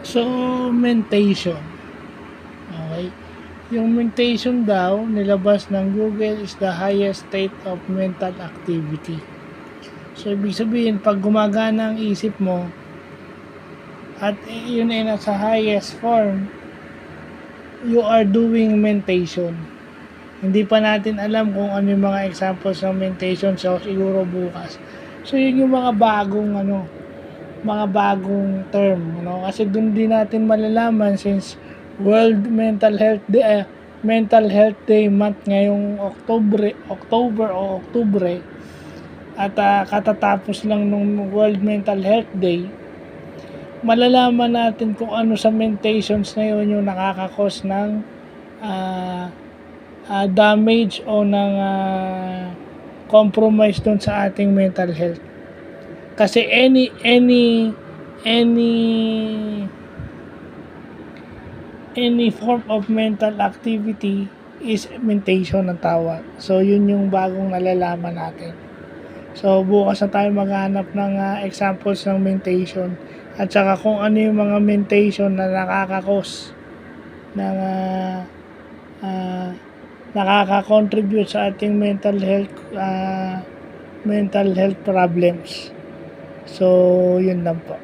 So, mentation. Okay? Yung mentation daw, nilabas ng Google, is the highest state of mental activity. So, ibig sabihin, pag gumagana ang isip mo, at yun ay nasa highest form, you are doing mentation. Hindi pa natin alam kung ano yung mga examples ng mentation, so siguro bukas. So, yun yung mga bagong term, kasi doon din natin malalaman since World Mental Health Day month ngayong October at katatapos lang nung World Mental Health Day, malalaman natin kung ano sa mentations na yun yung nakakakos ng damage o ng compromise doon sa ating mental health. Kasi any form of mental activity is mentation ang tawag. So, yun yung bagong nalalaman natin. So, bukas na tayo maghanap ng examples ng mentation at saka kung ano yung mga mentation na nakakakos ng nakaka-contribute sa ating mental health problems. So, yun lang po.